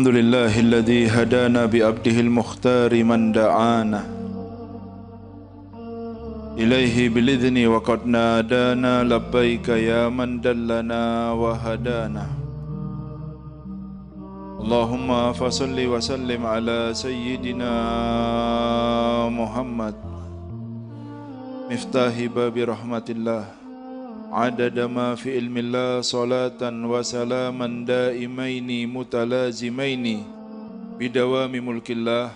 الحمد لله الذي هدانا بعبده المختار من دعانا إليه بالإذن وقد نادانا لبيك يا من دلنا وهدانا اللهم فصل وسلم على سيدنا محمد مفتاح باب رحمة الله عدد ما في علم الله صلاة وسلاما دائمين متلازمين بدوام ملك الله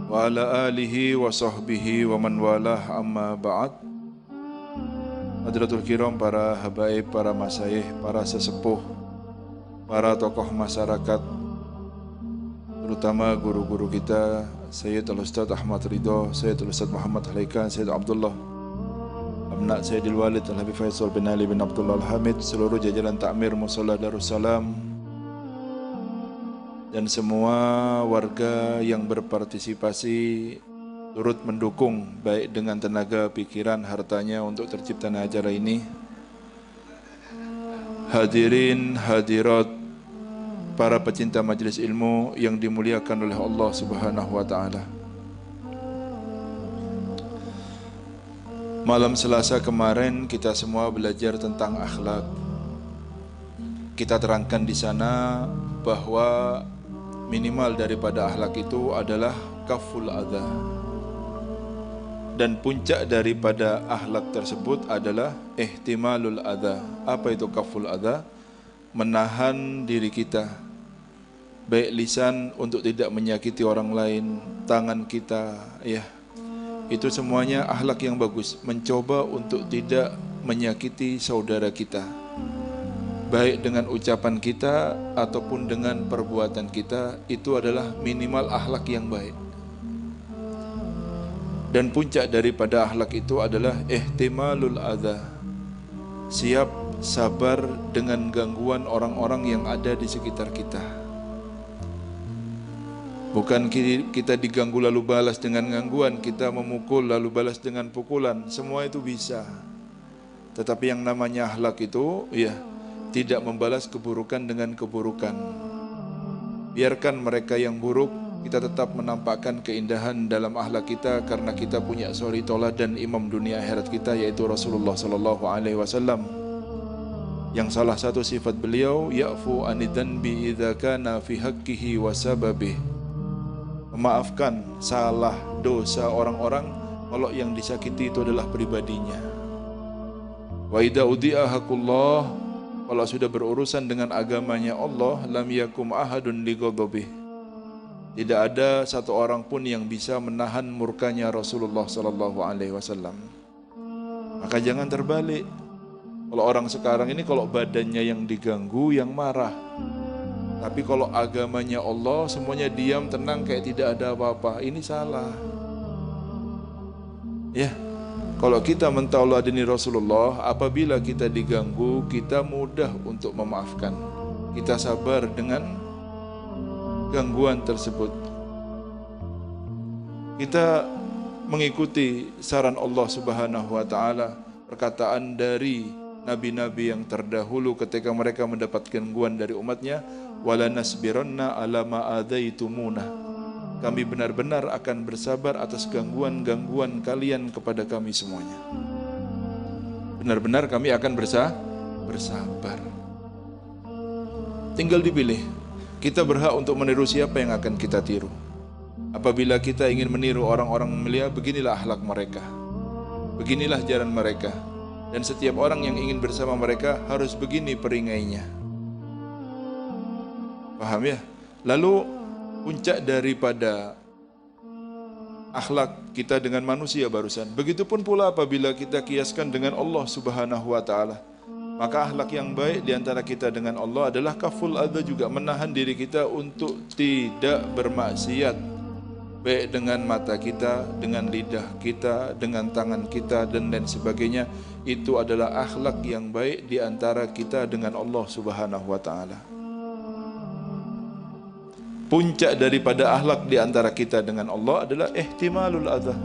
وعلى آله وصحبه ومن والاه أما بعد. Hadratul kiram, para habaib, para masyayikh, para sesepuh, para tokoh masyarakat, terutama guru-guru kita, Sayyid Al-Ustadz Ahmad Ridho, Sayyid Al-Ustadz Muhammad Halaikan, Sayyid Abdullah Abna Sayyidil Walid Al-Habib Faisal bin Ali bin Abdullah Al-Hamid, seluruh jajaran takmir Musalla Darussalam, dan semua warga yang berpartisipasi turut mendukung baik dengan tenaga, pikiran, hartanya untuk terciptanya acara ini. Hadirin, hadirat, para pecinta majelis ilmu yang dimuliakan oleh Allah Subhanahu wa taala. Malam Selasa kemarin kita semua belajar tentang akhlak. Kita terangkan di sana bahwa minimal daripada akhlak itu adalah kaful adha. Dan puncak daripada akhlak tersebut adalah ihtimalul adha. Apa itu kaful adha? Menahan diri kita, baik lisan untuk tidak menyakiti orang lain, tangan kita, itu semuanya akhlak yang bagus. Mencoba untuk tidak menyakiti saudara kita, baik dengan ucapan kita ataupun dengan perbuatan kita. Itu adalah minimal akhlak yang baik. Dan puncak daripada akhlak itu adalah ihtimalul adha, siap sabar dengan gangguan orang-orang yang ada di sekitar kita. Bukan kita diganggu lalu balas dengan gangguan, kita memukul lalu balas dengan pukulan, semua itu bisa. Tetapi yang namanya akhlak itu tidak membalas keburukan dengan keburukan. Biarkan mereka yang buruk, kita tetap menampakkan keindahan dalam akhlak kita, karena kita punya suri tauladan imam dunia akhirat kita, yaitu Rasulullah sallallahu alaihi wasallam. Yang salah satu sifat beliau, ya'fu anidzanbi idza kana fi haqqihi wa sababihi, memaafkan salah dosa orang-orang kalau yang disakiti itu adalah pribadinya. Wa idza udi'a haqqullah, kalau sudah berurusan dengan agamanya Allah, lam yakum ahadun li ghadabihi, tidak ada satu orang pun yang bisa menahan murkanya Rasulullah sallallahu alaihi wasallam. Maka jangan terbalik. Kalau orang sekarang ini, kalau badannya yang diganggu, yang marah. Tapi kalau agamanya Allah, semuanya diam, tenang, kayak tidak ada apa-apa. Ini salah. Kalau kita mentauladani Rasulullah, apabila kita diganggu, kita mudah untuk memaafkan. Kita sabar dengan gangguan tersebut. Kita mengikuti saran Allah Subhanahu wa taala, perkataan dari nabi-nabi yang terdahulu ketika mereka mendapat gangguan dari umatnya, wala nasbiranna ala ma adaitumuna, kami benar-benar akan bersabar atas gangguan-gangguan kalian kepada kami semuanya. Benar-benar kami akan bersabar. Tinggal dipilih. Kita berhak untuk meniru siapa yang akan kita tiru. Apabila kita ingin meniru orang-orang mulia, beginilah akhlak mereka, beginilah jalan mereka. Dan setiap orang yang ingin bersama mereka harus begini peringainya. Paham ya? Lalu puncak daripada akhlak kita dengan manusia barusan. Begitupun pula apabila kita kiaskan dengan Allah Subhanahu wa taala. Maka akhlak yang baik di antara kita dengan Allah adalah kaful adha, juga menahan diri kita untuk tidak bermaksiat, baik dengan mata kita, dengan lidah kita, dengan tangan kita, dan lain sebagainya. Itu adalah akhlak yang baik di antara kita dengan Allah Subhanahu wa taala. Puncak daripada akhlak di antara kita dengan Allah adalah ihtimalul adha,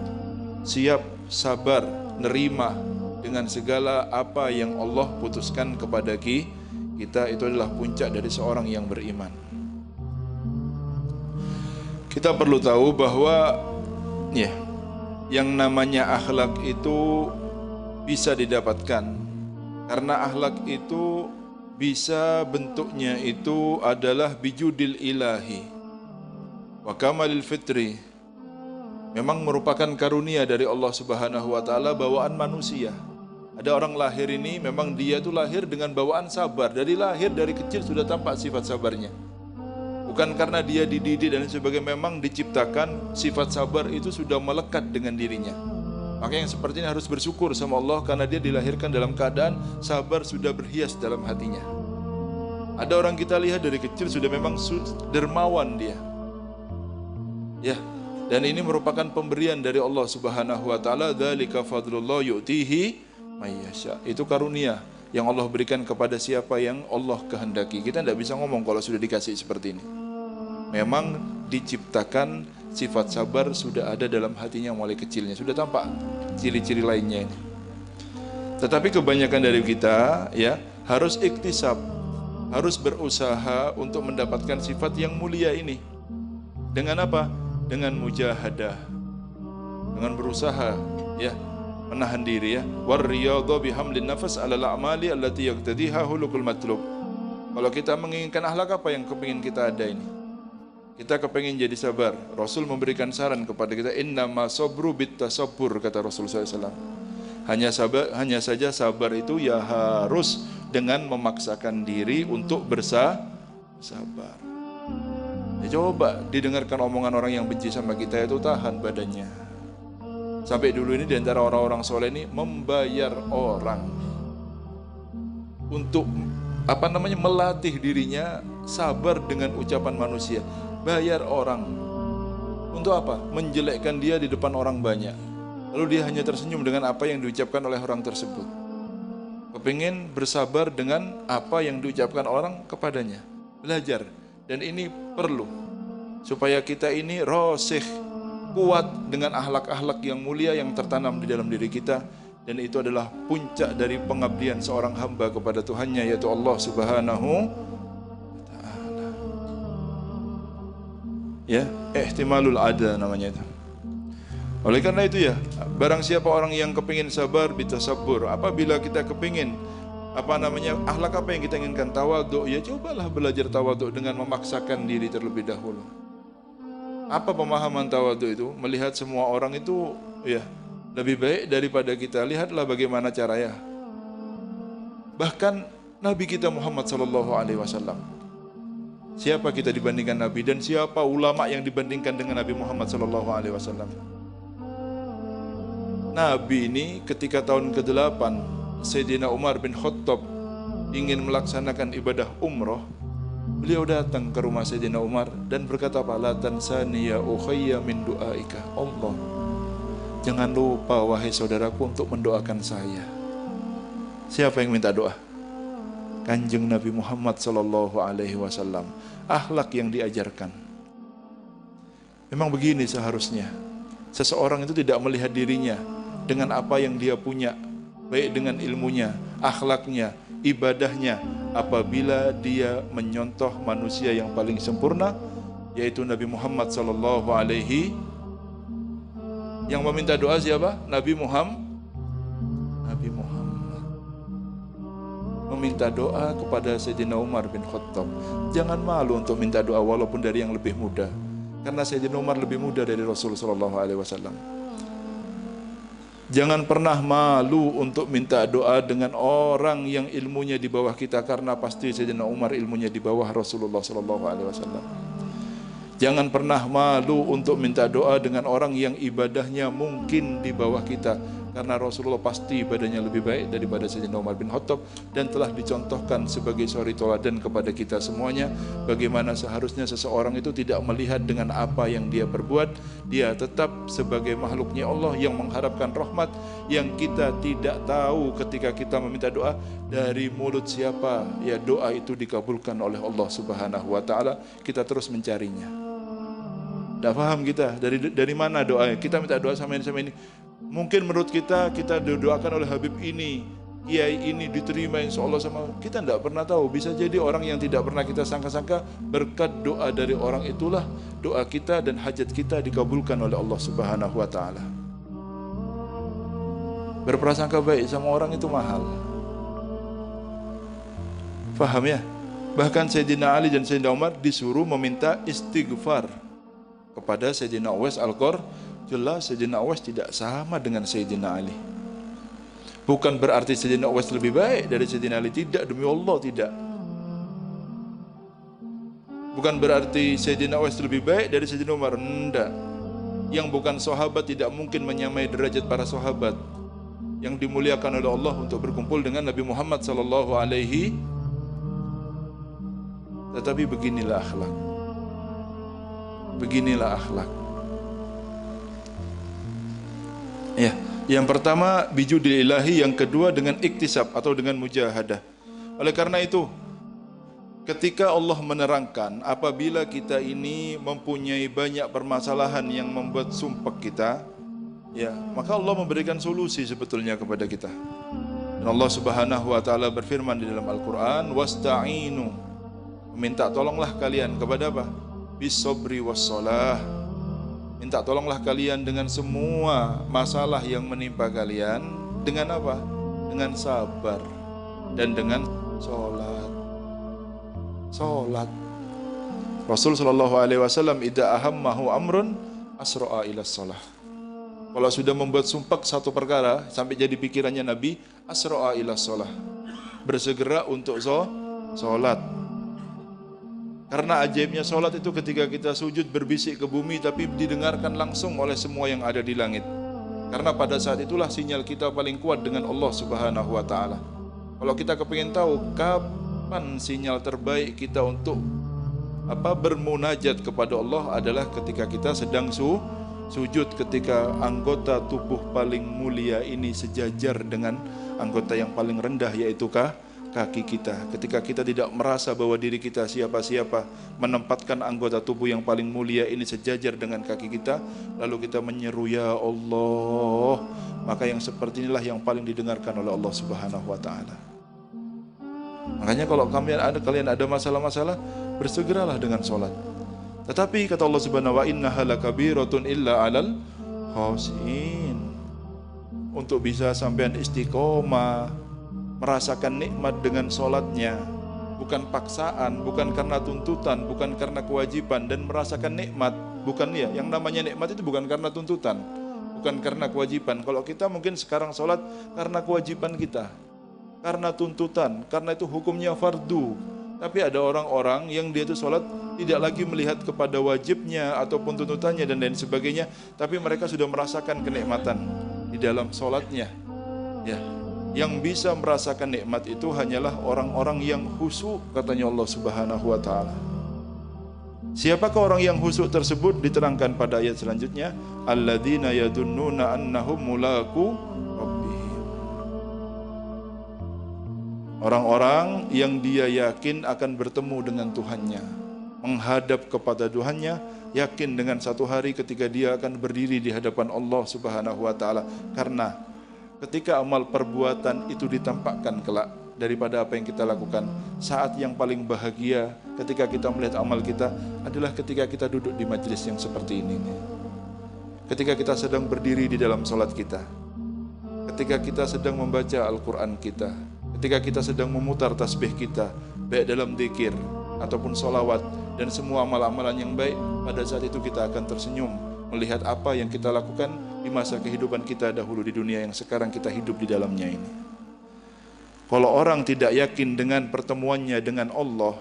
siap sabar, nerima dengan segala apa yang Allah putuskan kepada kita. Itu adalah puncak dari seorang yang beriman. Kita perlu tahu bahwa ya, yang namanya akhlak itu bisa didapatkan karena akhlak itu bisa bentuknya itu adalah bijudil ilahi wa kamalil fitri, memang merupakan karunia dari Allah Subhanahu wa taala, bawaan manusia. Ada orang lahir ini memang dia itu lahir dengan bawaan sabar, dari lahir dari kecil sudah tampak sifat sabarnya. Bukan karena dia dididik dan sebagainya, memang diciptakan sifat sabar itu sudah melekat dengan dirinya. Maka yang seperti ini harus bersyukur sama Allah karena dia dilahirkan dalam keadaan sabar sudah berhias dalam hatinya. Ada orang kita lihat dari kecil sudah memang dermawan dia. Ya, dan ini merupakan pemberian dari Allah Subhanahu wa taala, dzalika fadlullah yu'tihi may yasha. Itu karunia yang Allah berikan kepada siapa yang Allah kehendaki. Kita tidak bisa ngomong kalau sudah dikasih seperti ini. Memang diciptakan sifat sabar sudah ada dalam hatinya mulai kecilnya, sudah tampak ciri-ciri lainnya ini. Tetapi kebanyakan dari kita ya harus iktisab, harus berusaha untuk mendapatkan sifat yang mulia ini. Dengan apa? Dengan mujahadah, dengan berusaha ya, menahan diri ya. Warriyadha bihamlin nafas 'alal a'mali allati yaqtadiha hulukul matlub. Kalau kita menginginkan akhlak apa yang kepingin kita ada ini? Kita kepingin jadi sabar. Rasul memberikan saran kepada kita, innama sabru bittasabbur, kata Rasul SAW. Hanya saja sabar itu ya harus dengan memaksakan diri untuk bersabar. Ya, coba didengarkan omongan orang yang benci sama kita itu, tahan badannya. Sampai dulu ini diantara orang-orang soleh ini membayar orang untuk melatih dirinya sabar dengan ucapan manusia. Bayar orang untuk apa? Menjelekkan dia di depan orang banyak. Lalu dia hanya tersenyum dengan apa yang diucapkan oleh orang tersebut. Kepingin bersabar dengan apa yang diucapkan orang kepadanya. Belajar. Dan ini perlu supaya kita ini rasikh, kuat dengan akhlak-akhlak yang mulia yang tertanam di dalam diri kita. Dan itu adalah puncak dari pengabdian seorang hamba kepada Tuhannya, yaitu Allah Subhanahu wa ta'ala. Ya, ihtimalul ada namanya itu. Oleh karena itu ya, barang siapa orang yang kepingin sabar bitasabbur, apabila kita kepingin akhlak apa yang kita inginkan, tawadhu, ya cobalah belajar tawadhu dengan memaksakan diri terlebih dahulu. Apa pemahaman tawadhu itu? Melihat semua orang itu ya lebih baik daripada kita. Lihatlah bagaimana caranya. Bahkan Nabi kita Muhammad SAW, siapa kita dibandingkan Nabi, dan siapa ulama yang dibandingkan dengan Nabi Muhammad SAW? Nabi ini ketika tahun ke-8 Sayyidina Umar bin Khattab ingin melaksanakan ibadah umroh, beliau datang ke rumah Sayyidina Umar dan berkata, la tansani ya ukhayya min du'aika. Allah, jangan lupa wahai saudaraku untuk mendoakan saya. Siapa yang minta doa? Kanjeng Nabi Muhammad SAW. Akhlak yang diajarkan. Memang begini seharusnya. Seseorang itu tidak melihat dirinya dengan apa yang dia punya, baik dengan ilmunya, akhlaknya, ibadahnya, apabila dia menyontoh manusia yang paling sempurna, yaitu Nabi Muhammad SAW. Yang meminta doa siapa? Nabi Muhammad meminta doa kepada Sayyidina Umar bin Khattab. Jangan malu untuk minta doa walaupun dari yang lebih muda, karena Sayyidina Umar lebih muda dari Rasulullah SAW. Jangan pernah malu untuk minta doa dengan orang yang ilmunya di bawah kita, karena pasti Sayyidina Umar ilmunya di bawah Rasulullah SAW. Jangan pernah malu untuk minta doa dengan orang yang ibadahnya mungkin di bawah kita, karena Rasulullah pasti ibadahnya lebih baik daripada Sayyidina Umar bin Khattab, dan telah dicontohkan sebagai suri teladan kepada kita semuanya bagaimana seharusnya seseorang itu tidak melihat dengan apa yang dia perbuat. Dia tetap sebagai makhluknya Allah yang mengharapkan rahmat, yang kita tidak tahu ketika kita meminta doa dari mulut siapa ya doa itu dikabulkan oleh Allah Subhanahu wa ta'ala. Kita terus mencarinya. Tidak paham kita dari mana doa. Kita minta doa sama ini. Mungkin menurut kita didoakan oleh Habib ini, kiai ini diterima insya Allah sama kita, tidak pernah tahu. Bisa jadi orang yang tidak pernah kita sangka-sangka, berkat doa dari orang itulah doa kita dan hajat kita dikabulkan oleh Allah Subhanahu wa Ta'ala. Berprasangka baik sama orang itu mahal. Faham ya? Bahkan Sayyidina Ali dan Sayyidina Umar disuruh meminta istighfar kepada Sayyidina Uwais Al-Qarni. Jelas Sayyidina Uwais tidak sama dengan Sayyidina Ali. Bukan berarti Sayyidina Uwais lebih baik dari Sayyidina Ali, tidak, demi Allah tidak. Bukan berarti Sayyidina Uwais lebih baik dari Sayyidina Umar, tidak. Yang bukan sahabat tidak mungkin menyamai derajat para sahabat yang dimuliakan oleh Allah untuk berkumpul dengan Nabi Muhammad sallallahu alaihi. Tetapi beginilah akhlak. Beginilah akhlak. Ya. Yang pertama bijudil ilahi, yang kedua dengan iktisab atau dengan mujahadah. Oleh karena itu, ketika Allah menerangkan apabila kita ini mempunyai banyak permasalahan yang membuat sumpah kita, ya, maka Allah memberikan solusi sebetulnya kepada kita. Dan Allah Subhanahu wa Ta'ala berfirman di dalam Al-Quran, wasta'inu, minta tolonglah kalian kepada apa? Bis-sabri was-salah. Minta tolonglah kalian dengan semua masalah yang menimpa kalian dengan apa? Dengan sabar dan dengan sholat. Sholat. Rasul sallallahu alaihi wasallam idza ahammahu amrun asra'a ila shalah. Kalau sudah membuat sumpah satu perkara sampai jadi pikirannya Nabi, asra'a ila shalah. Bersegera untuk sholat. Karena ajaibnya sholat itu ketika kita sujud berbisik ke bumi tapi didengarkan langsung oleh semua yang ada di langit. Karena pada saat itulah sinyal kita paling kuat dengan Allah Subhanahu wa Ta'ala. Kalau kita kepingin tahu kapan sinyal terbaik kita untuk bermunajat kepada Allah adalah ketika kita sedang sujud, ketika anggota tubuh paling mulia ini sejajar dengan anggota yang paling rendah, yaitu kaki kita. Ketika kita tidak merasa bahwa diri kita siapa-siapa, menempatkan anggota tubuh yang paling mulia ini sejajar dengan kaki kita, lalu kita menyeru ya Allah, maka yang seperti inilah yang paling didengarkan oleh Allah Subhanahu wa Ta'ala. Makanya kalau kalian ada masalah-masalah, bersegeralah dengan sholat. Tetapi kata Allah Subhanahu wa innaha lakabiratun illa 'alal khashin. Untuk bisa sampean istiqomah, merasakan nikmat dengan sholatnya, bukan paksaan, bukan karena tuntutan, bukan karena kewajiban, dan merasakan nikmat, bukan ya, yang namanya nikmat itu bukan karena tuntutan, bukan karena kewajiban. Kalau kita mungkin sekarang sholat karena kewajiban kita, karena tuntutan, karena itu hukumnya fardu. Tapi ada orang-orang yang dia itu sholat tidak lagi melihat kepada wajibnya ataupun tuntutannya dan lain sebagainya, tapi mereka sudah merasakan kenikmatan di dalam sholatnya. Ya, yang bisa merasakan nikmat itu hanyalah orang-orang yang khusyuk, katanya Allah Subhanahu wa Ta'ala. Siapakah orang yang khusyuk tersebut? Diterangkan pada ayat selanjutnya, alladzina yadunnuna annahum mulaku rabbihim. Orang-orang yang dia yakin akan bertemu dengan Tuhannya, menghadap kepada Tuhannya, yakin dengan satu hari ketika dia akan berdiri di hadapan Allah Subhanahu wa Ta'ala. Karena ketika amal perbuatan itu ditampakkan kelak daripada apa yang kita lakukan, saat yang paling bahagia ketika kita melihat amal kita adalah ketika kita duduk di majlis yang seperti ini. Ketika kita sedang berdiri di dalam sholat kita, ketika kita sedang membaca Al-Quran kita, ketika kita sedang memutar tasbih kita, baik dalam dzikir ataupun sholawat dan semua amal-amalan yang baik, pada saat itu kita akan tersenyum melihat apa yang kita lakukan di masa kehidupan kita dahulu di dunia yang sekarang kita hidup di dalamnya ini. Kalau orang tidak yakin dengan pertemuannya dengan Allah,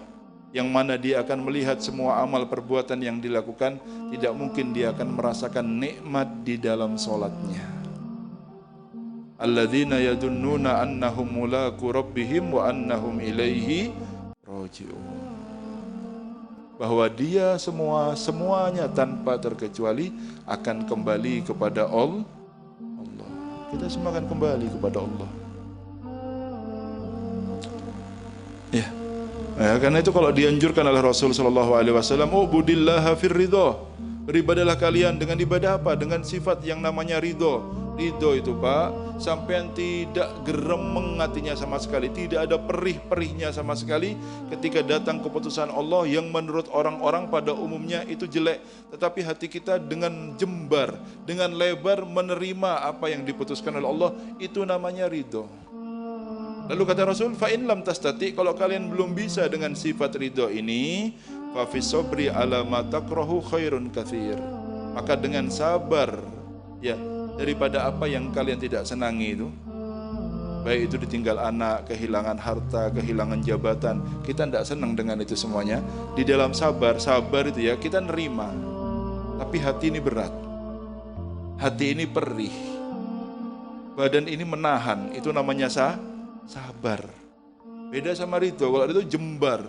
yang mana dia akan melihat semua amal perbuatan yang dilakukan, tidak mungkin dia akan merasakan nikmat di dalam sholatnya. Alladzina yadunnuna annahum mulaku rabbihim wa annahum ilaihi raji'un. Bahwa dia semuanya tanpa terkecuali akan kembali kepada Allah. Kita semua akan kembali kepada Allah. Ya. Nah, karena itu kalau dianjurkan oleh Rasul sallallahu alaihi wasallam, ubudillaha fir ridha. Beribadalah kalian dengan ibadah apa? Dengan sifat yang namanya ridha. Ridho itu Pak, sampean tidak geremeng hatinya sama sekali, tidak ada perih-perihnya sama sekali ketika datang keputusan Allah yang menurut orang-orang pada umumnya itu jelek, tetapi hati kita dengan jembar, dengan lebar menerima apa yang diputuskan oleh Allah, itu namanya ridho. Lalu kata Rasul, fa in lam tastati, kalau kalian belum bisa dengan sifat ridho ini, fa fi sabri ala ma takrahu khairun katsir, maka dengan sabar ya daripada apa yang kalian tidak senangi itu, baik itu ditinggal anak, kehilangan harta, kehilangan jabatan, kita tidak senang dengan itu semuanya. Di dalam sabar itu ya kita nerima, tapi hati ini berat, hati ini perih, badan ini menahan, itu namanya sabar. Beda sama ridho. Kalau itu jembar,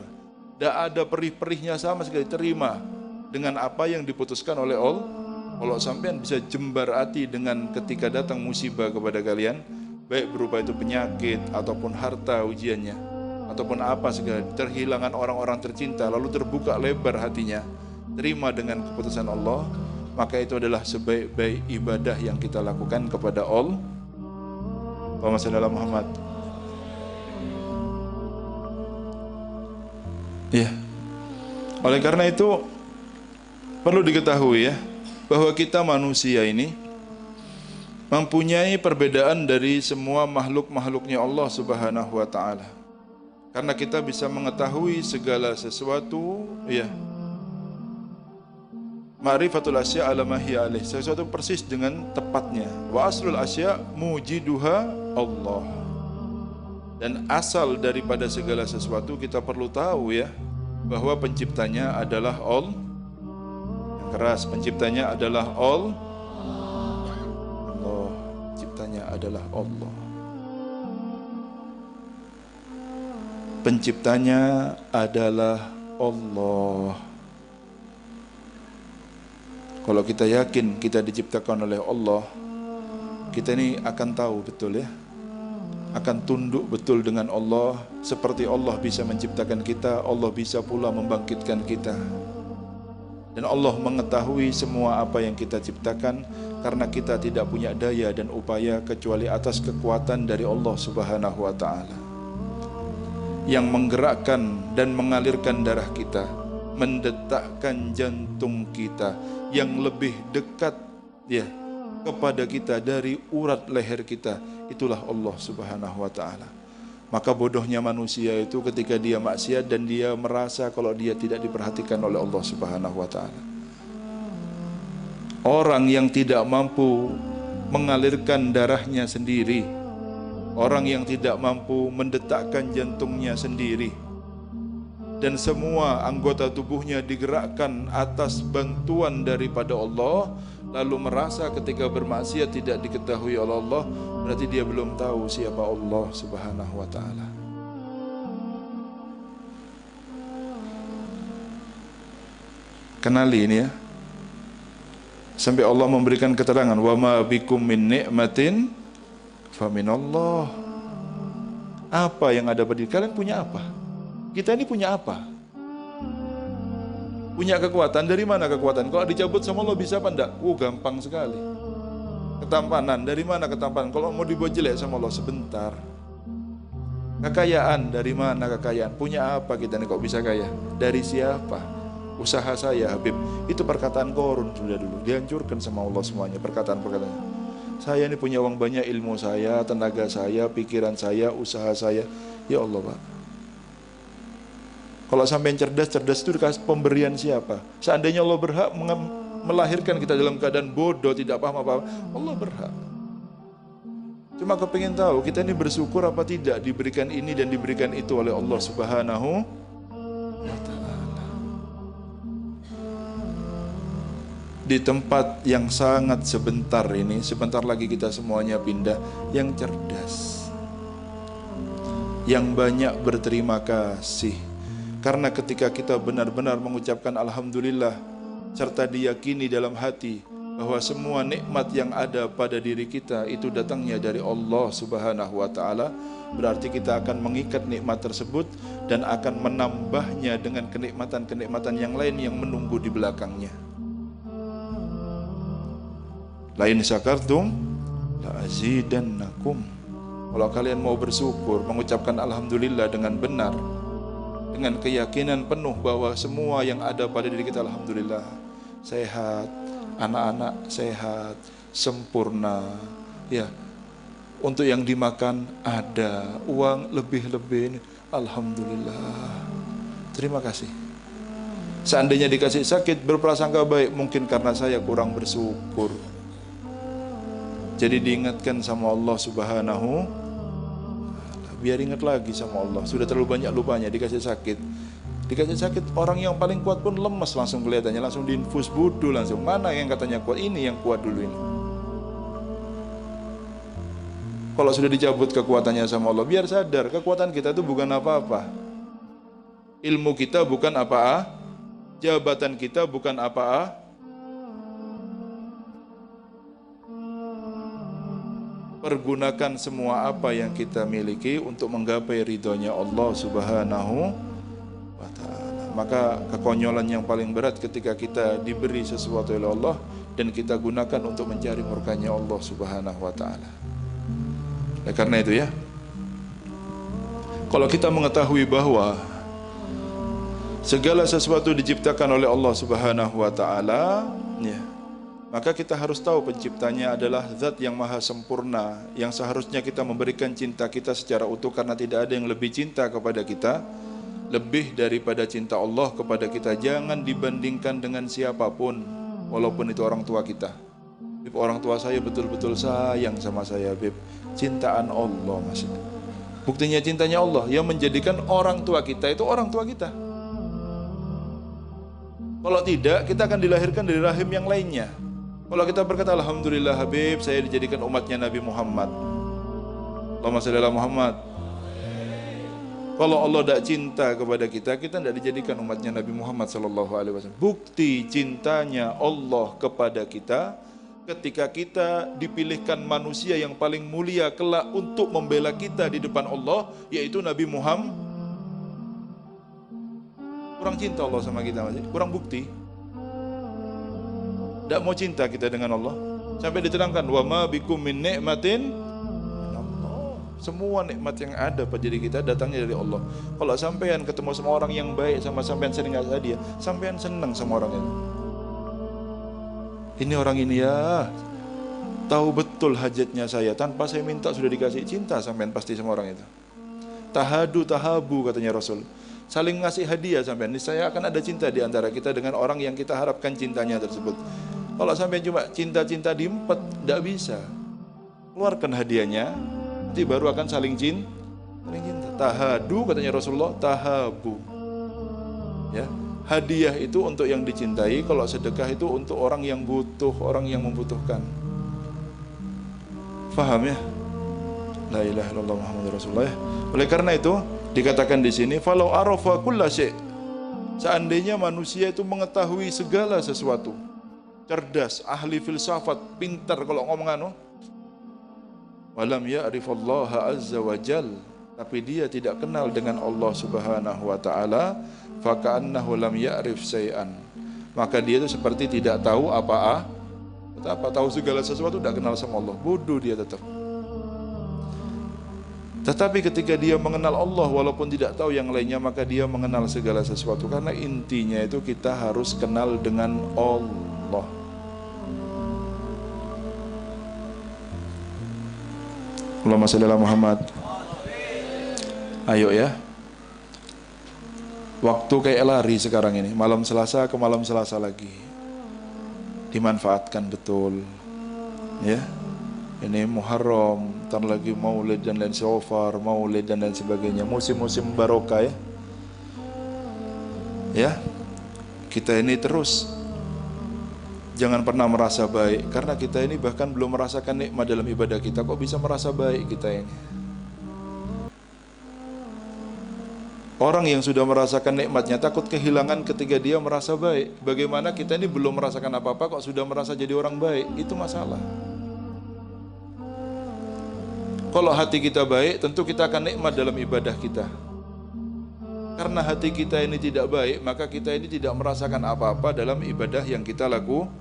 tidak ada perih-perihnya sama sekali, terima dengan apa yang diputuskan oleh Allah. Kalau sampean bisa jembar hati dengan ketika datang musibah kepada kalian, baik berupa itu penyakit ataupun harta ujiannya, ataupun apa segala, terhilangan orang-orang tercinta, lalu terbuka lebar hatinya, terima dengan keputusan Allah, maka itu adalah sebaik-baik ibadah yang kita lakukan kepada Allah. Allahumma shalli ala Muhammad. Ya. Oleh karena itu perlu diketahui ya, bahwa kita manusia ini mempunyai perbedaan dari semua makhluk-makhluknya Allah Subhanahu wa taala. Karena kita bisa mengetahui segala sesuatu ya. Ma'rifatul asya' ala ma hiya alaih, sesuatu persis dengan tepatnya. Wa aslul asya' mujiduha Allah. Dan asal daripada segala sesuatu kita perlu tahu ya, bahwa penciptanya adalah Allah. Keras, penciptanya adalah Allah. Penciptanya adalah Allah. Penciptanya adalah Allah. Kalau kita yakin kita diciptakan oleh Allah, kita ini akan tahu betul ya, akan tunduk betul dengan Allah. Seperti Allah bisa menciptakan kita, Allah bisa pula membangkitkan kita. Dan Allah mengetahui semua apa yang kita ciptakan, karena kita tidak punya daya dan upaya kecuali atas kekuatan dari Allah Subhanahu wa taala, yang menggerakkan dan mengalirkan darah kita, mendetakkan jantung kita yang lebih dekat ya kepada kita dari urat leher kita, itulah Allah Subhanahu wa taala. Maka bodohnya manusia itu ketika dia maksiat dan dia merasa kalau dia tidak diperhatikan oleh Allah Subhanahu wa taala. Orang yang tidak mampu mengalirkan darahnya sendiri, orang yang tidak mampu mendetakkan jantungnya sendiri, dan semua anggota tubuhnya digerakkan atas bantuan daripada Allah, lalu merasa ketika bermaksiat tidak diketahui oleh Allah, berarti dia belum tahu siapa Allah Subhanahu wa taala. Kenali ini ya. Sampai Allah memberikan keterangan, wa ma bikum min ni'matin fa minallah. Apa yang ada pada diri kalian, punya apa? Kita ini punya apa? Punya kekuatan, dari mana kekuatan? Kalau dicabut sama Allah bisa apa enggak? Gampang sekali. Ketampanan, dari mana ketampanan? Kalau mau dibuat jelek sama Allah sebentar. Kekayaan, dari mana kekayaan? Punya apa kita ini kok bisa kaya? Dari siapa? Usaha saya Habib. Itu perkataan korun sudah dulu, dihancurkan sama Allah semuanya perkataan-perkataan. Saya ini punya uang banyak, ilmu saya, tenaga saya, pikiran saya, usaha saya. Ya Allah Pak, kalau sampai cerdas itu dikasih pemberian siapa? Seandainya Allah berhak melahirkan kita dalam keadaan bodoh, tidak paham apa-apa, Allah berhak. Cuma kepingin tahu kita ini bersyukur apa tidak diberikan ini dan diberikan itu oleh Allah Subhanahu wa ta'ala. Di tempat yang sangat sebentar ini, sebentar lagi kita semuanya pindah, yang cerdas, yang banyak berterima kasih. Karena ketika kita benar-benar mengucapkan Alhamdulillah, serta diyakini dalam hati bahwa semua nikmat yang ada pada diri kita itu datangnya dari Allah Subhanahu wa ta'ala, berarti kita akan mengikat nikmat tersebut dan akan menambahnya dengan kenikmatan-kenikmatan yang lain yang menunggu di belakangnya. Lain syakartum la azidannakum. Kalau kalian mau bersyukur, mengucapkan alhamdulillah dengan benar, dengan keyakinan penuh bahwa semua yang ada pada diri kita alhamdulillah, sehat, anak-anak sehat, sempurna, ya. Untuk yang dimakan ada, uang lebih-lebih, alhamdulillah. Terima kasih. Seandainya dikasih sakit, berprasangka baik, mungkin karena saya kurang bersyukur. Jadi diingatkan sama Allah Subhanahu, biar ingat lagi sama Allah. Sudah terlalu banyak lupanya, dikasih sakit. Dikasih sakit, orang yang paling kuat pun lemes langsung kelihatannya, langsung diinfus budu langsung. Mana yang katanya kuat? Ini yang kuat dulu ini. Kalau sudah dicabut kekuatannya sama Allah, biar sadar kekuatan kita itu bukan apa-apa. Ilmu kita bukan apa-apa, jabatan kita bukan apa-apa. Pergunakan semua apa yang kita miliki untuk menggapai ridhonya Allah Subhanahu wa ta'ala. Maka kekonyolan yang paling berat ketika kita diberi sesuatu oleh Allah dan kita gunakan untuk mencari murkanya Allah Subhanahu wa ta'ala. Karena itu ya, kalau kita mengetahui bahwa segala sesuatu diciptakan oleh Allah Subhanahu wa ta'ala, ya, maka kita harus tahu penciptanya adalah zat yang maha sempurna, yang seharusnya kita memberikan cinta kita secara utuh, karena tidak ada yang lebih cinta kepada kita lebih daripada cinta Allah kepada kita. Jangan dibandingkan dengan siapapun, walaupun itu orang tua kita. Beb, orang tua saya betul-betul sayang sama saya, Beb. Cintaan Allah maksudnya. Buktinya cintanya Allah yang menjadikan orang tua kita itu orang tua kita. Kalau tidak, kita akan dilahirkan dari rahim yang lainnya. Kalau kita berkata alhamdulillah Habib, saya dijadikan umatnya Nabi Muhammad. Allahumma shalli ala Muhammad. Kalau Allah tidak cinta kepada kita, kita tidak dijadikan umatnya Nabi Muhammad sallallahu alaihi wasallam. Bukti cintanya Allah kepada kita ketika kita dipilihkan manusia yang paling mulia kelak untuk membela kita di depan Allah, yaitu Nabi Muhammad. Kurang cinta Allah sama kita masih? Kurang bukti. Tidak mau cinta kita dengan Allah. Sampai diterangkan, wa ma bikum min ni'matin, semua nikmat yang ada pada diri kita datangnya dari Allah. Kalau sampean ketemu sama orang yang baik, sama sampean sering ngasih hadiah, sampean senang sama orang itu. Ini orang ini ya tahu betul hajatnya saya, tanpa saya minta sudah dikasih. Cinta sampean pasti sama orang itu. Tahadu tahabu katanya Rasul. Saling ngasih hadiah sampean. Niscaya akan ada cinta di antara kita dengan orang yang kita harapkan cintanya tersebut. Kalau sampean cuma cinta-cinta diempet, tidak bisa. Keluarkan hadiahnya, nanti baru akan saling cinta. Tahadu katanya Rasulullah, tahabu. Ya. Hadiah itu untuk yang dicintai, kalau sedekah itu untuk orang yang butuh, orang yang membutuhkan. Faham ya? La ilaha illallah Muhammadur Rasulullah. Oleh karena itu dikatakan di sini, falau arafa kulla syai'. Seandainya manusia itu mengetahui segala sesuatu, cerdas, ahli filsafat, pintar kalau ngomong anu, walam ya'rifallaha azza wa jal, tapi dia tidak kenal dengan Allah Subhanahu wa ta'ala, faka'annahu lam ya'rif syai'an, maka dia itu seperti tidak tahu apa-apa. Tahu segala sesuatu, tidak kenal sama Allah, bodoh dia tetap. Tetapi ketika dia mengenal Allah walaupun tidak tahu yang lainnya, maka dia mengenal segala sesuatu. Karena intinya itu kita harus kenal dengan Allah. Allahumma shalli ala Muhammad. Ayo ya. Waktu kayak lari sekarang ini, malam Selasa ke malam Selasa lagi. Dimanfaatkan betul. Ya. Ini Muharram, ntar lagi Maulid dan lain Syawal, Maulid dan lain sebagainya. Musim-musim barokah ya. Ya. Kita ini terus jangan pernah merasa baik, karena kita ini bahkan belum merasakan nikmat dalam ibadah kita, kok bisa merasa baik kita ini. Orang yang sudah merasakan nikmatnya takut kehilangan ketika dia merasa baik. Bagaimana kita ini belum merasakan apa-apa kok sudah merasa jadi orang baik? Itu masalah. Kalau hati kita baik, tentu kita akan nikmat dalam ibadah kita. Karena hati kita ini tidak baik, maka kita ini tidak merasakan apa-apa dalam ibadah yang kita lakukan.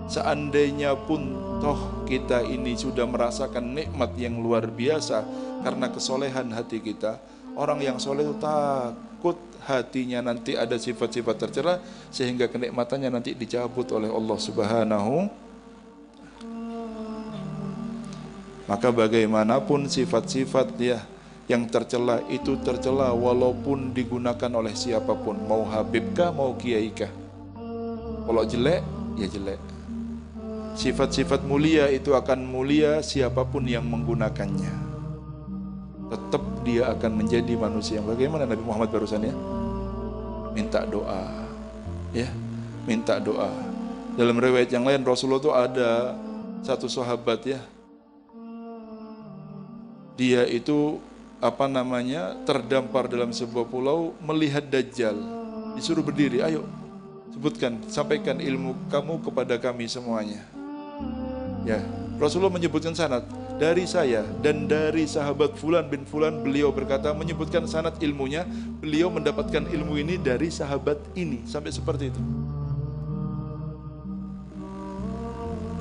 Seandainya pun toh kita ini sudah merasakan nikmat yang luar biasa karena kesolehan hati kita, orang yang soleh itu takut hatinya nanti ada sifat-sifat tercela sehingga kenikmatannya nanti dicabut oleh Allah Subhanahu. Maka bagaimanapun sifat-sifat yang tercela itu tercela walaupun digunakan oleh siapapun, mau habibkah mau kiaikah. Kalau jelek ya jelek. Sifat-sifat mulia itu akan mulia siapapun yang menggunakannya. Tetap dia akan menjadi manusia. Bagaimana Nabi Muhammad barusan ya? Minta doa. Ya, minta doa. Dalam riwayat yang lain Rasulullah itu ada satu sahabat ya. Dia itu terdampar dalam sebuah pulau melihat Dajjal. Disuruh berdiri, ayo sebutkan, sampaikan ilmu kamu kepada kami semuanya. Ya, Rasulullah menyebutkan sanad dari saya dan dari sahabat Fulan bin Fulan, beliau berkata menyebutkan sanad ilmunya, beliau mendapatkan ilmu ini dari sahabat ini, sampai seperti itu.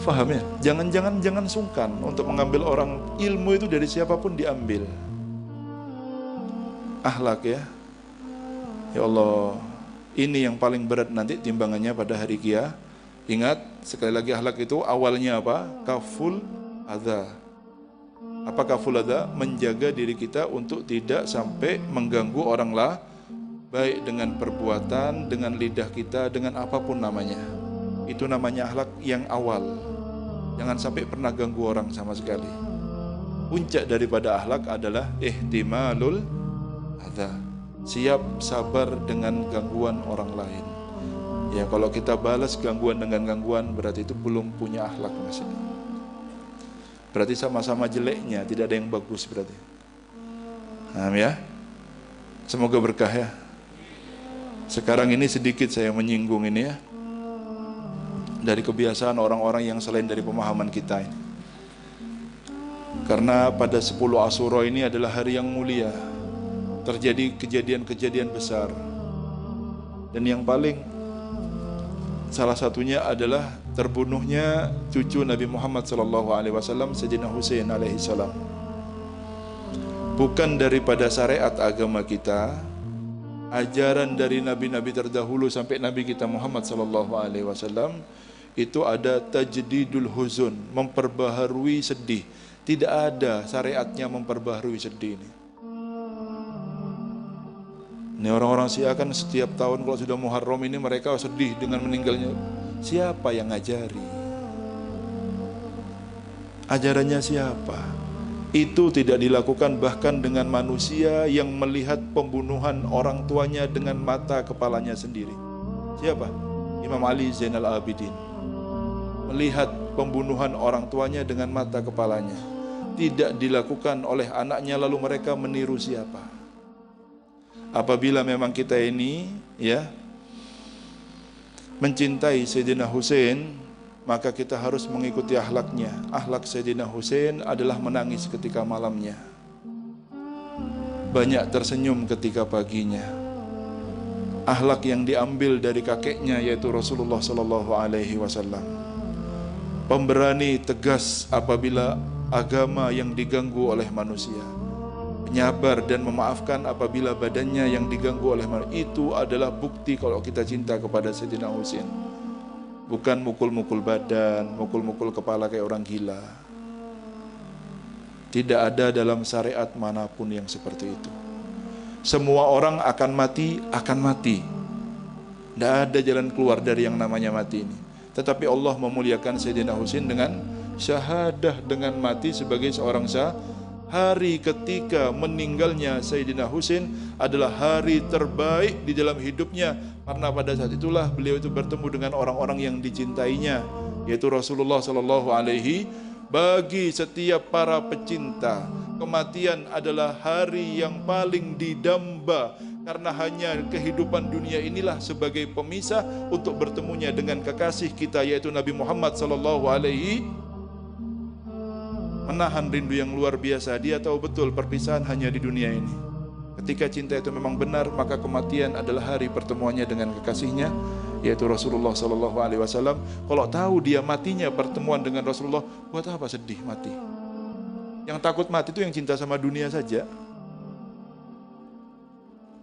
Faham ya? Jangan sungkan untuk mengambil orang, ilmu itu dari siapapun diambil. Akhlak ya. Ya Allah, ini yang paling berat nanti timbangannya pada hari kiamat. Ingat, sekali lagi akhlak itu awalnya apa? Kaful adza. Apa kaful adza? Menjaga diri kita untuk tidak sampai mengganggu orang lain, baik dengan perbuatan, dengan lidah kita, dengan apapun namanya. Itu namanya akhlak yang awal. Jangan sampai pernah ganggu orang sama sekali. Puncak daripada akhlak adalah ihtimalul adza. Siap sabar dengan gangguan orang lain. Ya, kalau kita balas gangguan dengan gangguan berarti itu belum punya akhlak masih. Berarti sama-sama jeleknya, tidak ada yang bagus berarti. Paham ya? Semoga berkah ya. Sekarang ini sedikit saya menyinggung ini ya. Dari kebiasaan orang-orang yang selain dari pemahaman kita ini. Karena pada 10 Asyura ini adalah hari yang mulia. Terjadi kejadian-kejadian besar. Dan yang paling salah satunya adalah terbunuhnya cucu Nabi Muhammad SAW, Sayyidina Husain alaihi salam. Bukan daripada syariat agama kita, ajaran dari nabi-nabi terdahulu sampai Nabi kita Muhammad SAW, itu ada tajdidul huzun, memperbaharui sedih. Tidak ada syariatnya memperbaharui sedih ini. Ini orang-orang Syiah kan setiap tahun kalau sudah Muharram ini mereka sedih dengan meninggalnya. Siapa yang ngajari? Ajarannya siapa? Itu tidak dilakukan bahkan dengan manusia yang melihat pembunuhan orang tuanya dengan mata kepalanya sendiri. Siapa? Imam Ali Zainal Abidin. Melihat pembunuhan orang tuanya dengan mata kepalanya. Tidak dilakukan oleh anaknya lalu mereka meniru siapa? Apabila memang kita ini mencintai Sayyidina Husain, maka kita harus mengikuti akhlaknya. Akhlak Sayyidina Husain adalah menangis ketika malamnya, banyak tersenyum ketika paginya. Akhlak yang diambil dari kakeknya yaitu Rasulullah SAW. Pemberani, tegas apabila agama yang diganggu oleh manusia. Penyabar dan memaafkan apabila badannya yang diganggu oleh manusia. Itu adalah bukti kalau kita cinta kepada Sayyidina Husain. Bukan mukul-mukul badan, mukul-mukul kepala kayak orang gila. Tidak ada dalam syariat manapun yang seperti itu. Semua orang akan mati, akan mati. Tidak ada jalan keluar dari yang namanya mati ini. Tetapi Allah memuliakan Sayyidina Husain dengan syahadah, dengan mati sebagai seorang hari ketika meninggalnya Sayyidina Husain adalah hari terbaik di dalam hidupnya, karena pada saat itulah beliau itu bertemu dengan orang-orang yang dicintainya, yaitu Rasulullah SAW. Bagi setiap para pecinta, kematian adalah hari yang paling didamba, karena hanya kehidupan dunia inilah sebagai pemisah untuk bertemunya dengan kekasih kita yaitu Nabi Muhammad SAW. Menahan rindu yang luar biasa. Dia tahu betul perpisahan hanya di dunia ini. Ketika cinta itu memang benar, maka kematian adalah hari pertemuannya dengan kekasihnya. yaitu Rasulullah Sallallahu Alaihi Wasallam. Kalau tahu dia matinya pertemuan dengan Rasulullah, buat apa sedih mati? Yang takut mati itu yang cinta sama dunia saja.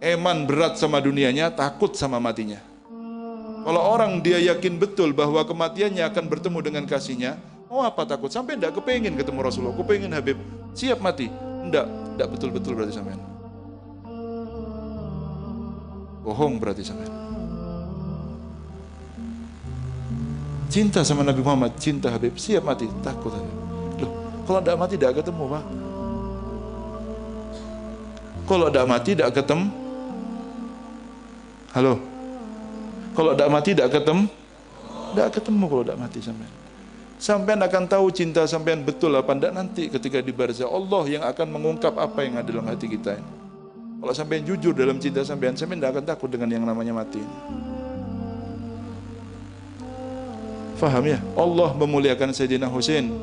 Eman berat sama dunianya, takut sama matinya. Kalau orang dia yakin betul bahwa kematiannya akan bertemu dengan kasihnya, mau apa takut? Sampai enggak kepengin ketemu Rasulullah, kepengin Habib, siap mati. Enggak betul-betul berarti sampean. Bohong berarti sampean. Cinta sama Nabi Muhammad, cinta Habib, siap mati, takut Habib. Loh, kalau enggak mati enggak ketemu, Pak. Kalau enggak mati enggak ketemu. Halo. Kalau tidak mati tidak ketemu. Tidak ketemu kalau tidak mati sampean. Sampean akan tahu cinta sampean betul apa tidak nanti ketika di barzah. Allah yang akan mengungkap apa yang ada dalam hati kita ini. Kalau sampean jujur dalam cinta sampean tidak akan takut dengan yang namanya mati. Faham ya? Allah memuliakan Sayyidina Husain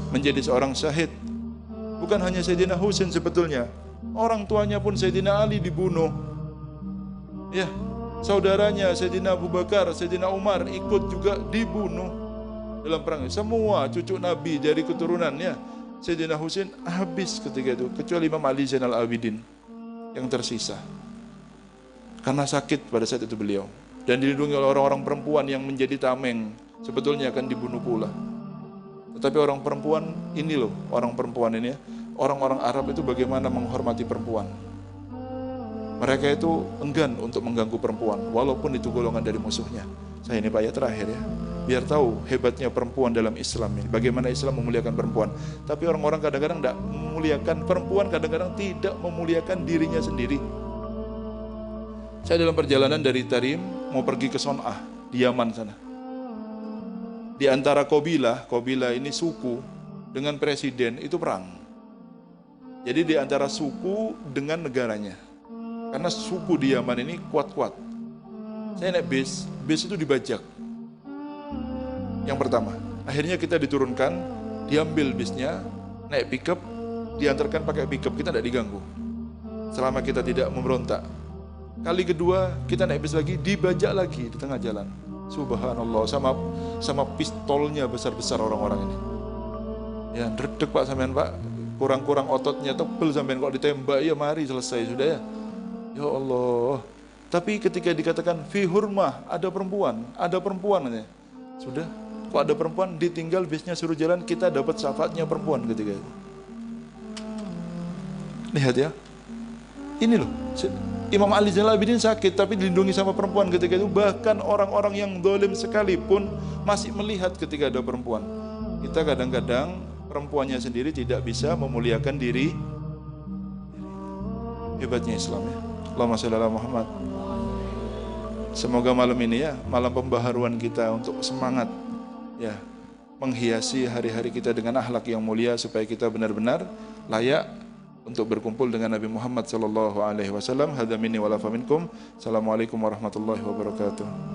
menjadi seorang syahid. Bukan hanya Sayyidina Husain sebetulnya. Orang tuanya pun Sayyidina Ali dibunuh. Ya. Saudaranya Sayyidina Abu Bakar, Sayyidina Umar ikut juga dibunuh dalam perang. Semua cucu Nabi dari keturunannya Sayyidina Husain habis ketika itu, kecuali Imam Ali Zainal Abidin yang tersisa karena sakit pada saat itu beliau, dan dilindungi oleh orang-orang perempuan yang menjadi tameng, sebetulnya akan dibunuh pula. Tetapi orang perempuan ini loh, orang perempuan ini ya, orang-orang Arab itu bagaimana menghormati perempuan. Mereka itu enggan untuk mengganggu perempuan, walaupun itu golongan dari musuhnya. Saya ini Pak ya terakhir ya, biar tahu hebatnya perempuan dalam Islam ini. Bagaimana Islam memuliakan perempuan. Tapi orang-orang kadang-kadang tidak memuliakan perempuan, kadang-kadang tidak memuliakan dirinya sendiri. Saya dalam perjalanan dari Tarim mau pergi ke Son'ah di Yaman sana. Di antara kabilah ini suku dengan presiden itu perang. Jadi di antara suku dengan negaranya. Karena suku di Yaman ini kuat-kuat. Saya naik bis itu dibajak. Yang pertama, akhirnya kita diturunkan, diambil bisnya, naik pickup, diantarkan pakai pickup, kita tidak diganggu. Selama kita tidak memberontak. Kali kedua, kita naik bis lagi, dibajak lagi di tengah jalan. Subhanallah, sama pistolnya besar-besar orang-orang ini. Ya, redek Pak sampean Pak, kurang-kurang ototnya tebel sampean kok ditembak, ya mari selesai sudah ya. Ya Allah. Tapi ketika dikatakan fi hurmah, ada perempuan ya. Sudah, kok ada perempuan, ditinggal bisnya suruh jalan, kita dapat syafaatnya perempuan ketika itu. Lihat ya. Ini loh, Imam Ali Zainal Abidin sakit tapi dilindungi sama perempuan ketika itu. Bahkan orang-orang yang zalim sekalipun masih melihat ketika ada perempuan. Kita kadang-kadang perempuannya sendiri tidak bisa memuliakan diri. Hebatnya Islam ya. Allahumma shalli ala Muhammad. Semoga malam ini ya, malam pembaharuan kita untuk semangat ya, menghiasi hari-hari kita dengan akhlak yang mulia supaya kita benar-benar layak untuk berkumpul dengan Nabi Muhammad sallallahu alaihi wasallam. Hadza minni wa la faminkum. Assalamualaikum warahmatullahi wabarakatuh.